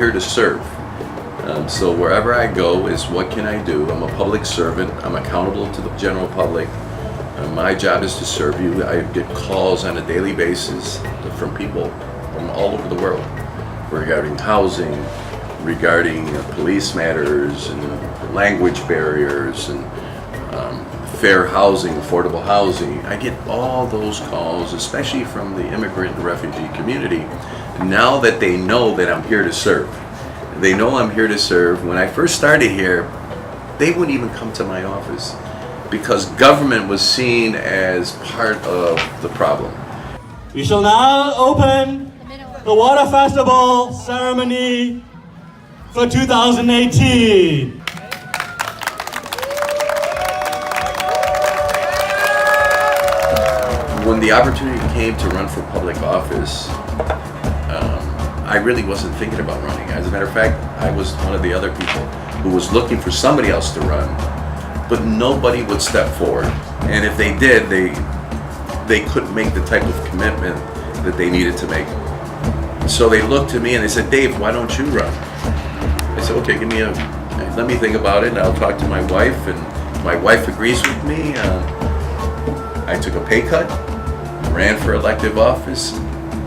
here to serve. So wherever I go is what can I do? I'm a public servant. I'm accountable to the general public. My job is to serve you. I get calls on a daily basis from people from all over the world regarding housing, regarding police matters and language barriers and fair housing, affordable housing. I get all those calls, especially from the immigrant and refugee community, now that they know that I'm here to serve. They know I'm here to serve. When I first started here, they wouldn't even come to my office because government was seen as part of the problem. We shall now open the Water Festival ceremony for 2018. When the opportunity came to run for public office, I really wasn't thinking about running. As a matter of fact, I was one of the other people who was looking for somebody else to run, but nobody would step forward. And if they did, they couldn't make the type of commitment that they needed to make. So they looked to me and they said, "Dave, why don't you run?" I said, "Okay, let me think about it, and I'll talk to my wife." And my wife agrees with me. I took a pay cut, ran for elective office.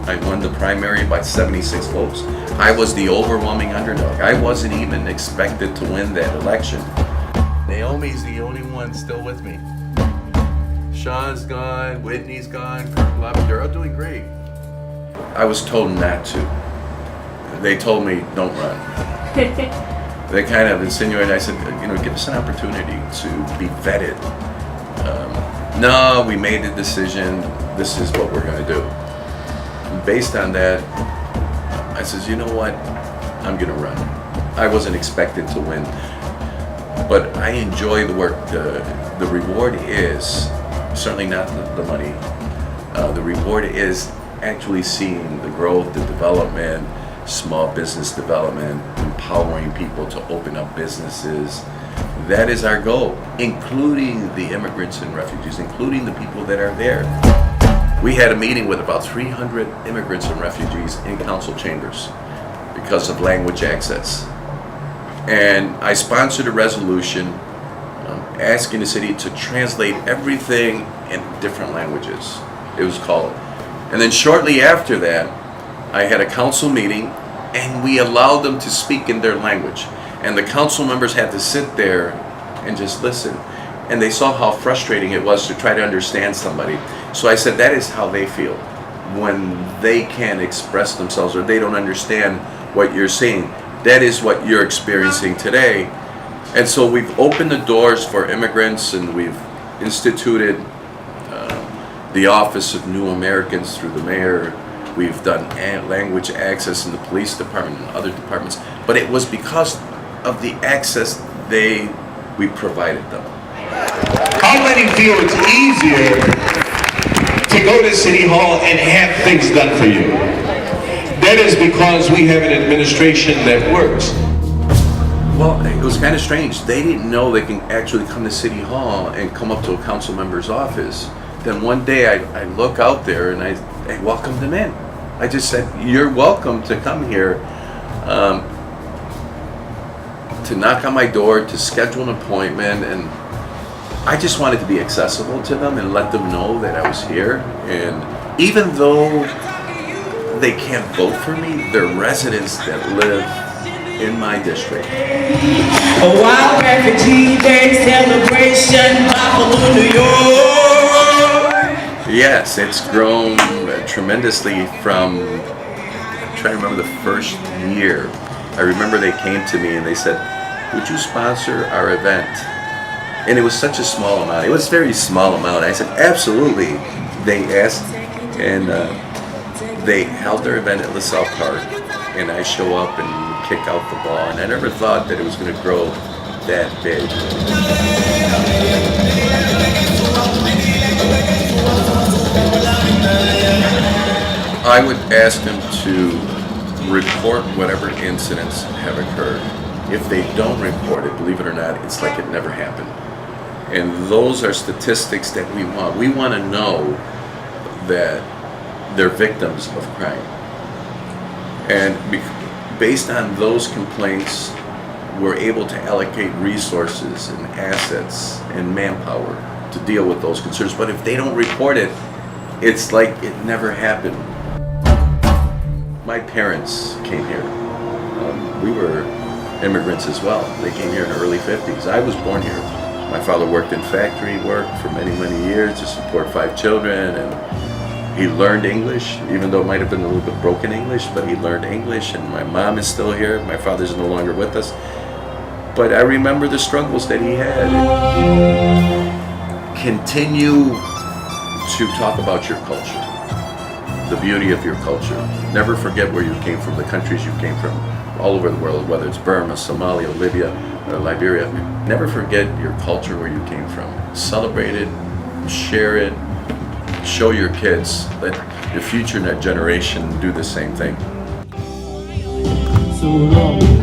I won the primary by 76 votes. I was the overwhelming underdog. I wasn't even expected to win that election. Naomi's the only one still with me. Sean's gone, Whitney's gone, Kirk Lobby, they're all doing great. I was told not to. They told me, don't run. They kind of insinuated, I said, give us an opportunity to be vetted. No, we made the decision, this is what we're gonna do. Based on that, I says, you know what, I'm gonna run. I wasn't expected to win, but I enjoy the work. The reward is certainly not the money. The reward is actually seeing the growth, the development, small business development, empowering people to open up businesses. That is our goal, including the immigrants and refugees, including the people that are there. We had a meeting with about 300 immigrants and refugees in council chambers because of language access. And I sponsored a resolution asking the city to translate everything in different languages. It was called. And then shortly after that, I had a council meeting and we allowed them to speak in their language. And the council members had to sit there and just listen. And they saw how frustrating it was to try to understand somebody. So I said, that is how they feel when they can't express themselves or they don't understand what you're saying. That is what you're experiencing today. And so we've opened the doors for immigrants and we've instituted the Office of New Americans through the mayor. We've done language access in the police department and other departments. But it was because of the access we provided them. How many feel it's easier to go to City Hall and have things done for you? That is because we have an administration that works. Well, it was kind of strange. They didn't know they can actually come to City Hall and come up to a council member's office. Then one day I look out there and I welcomed them in. I just said, you're welcome to come here, to knock on my door, to schedule an appointment, and I just wanted to be accessible to them and let them know that I was here. And even though they can't vote for me, they're residents that live in my district. A wild refugee day celebration, Buffalo, New York. Yes, it's grown tremendously from, I'm trying to remember the first year. I remember they came to me and they said, would you sponsor our event? And it was such a small amount. It was a very small amount. I said, absolutely. They asked, and they held their event at LaSalle Park, and I show up and kick out the ball, and I never thought that it was going to grow that big. I would ask them to report whatever incidents have occurred. If they don't report it, believe it or not, it's like it never happened. And those are statistics that we want. We want to know that they're victims of crime. And Based on those complaints, we're able to allocate resources and assets and manpower to deal with those concerns. But if they don't report it, it's like it never happened. My parents came here. We were immigrants as well. They came here in the early 50s. I was born here. My father worked in factory work for many, many years to support 5 children, and he learned English, even though it might have been a little bit broken English, but he learned English, and my mom is still here. My father's no longer with us. But I remember the struggles that he had. Continue to talk about your culture, the beauty of your culture. Never forget where you came from, the countries you came from, all over the world, whether it's Burma, Somalia, Libya, or Liberia. Never forget your culture, where you came from. Celebrate it, share it, show your kids. Let your future generation do the same thing. So long.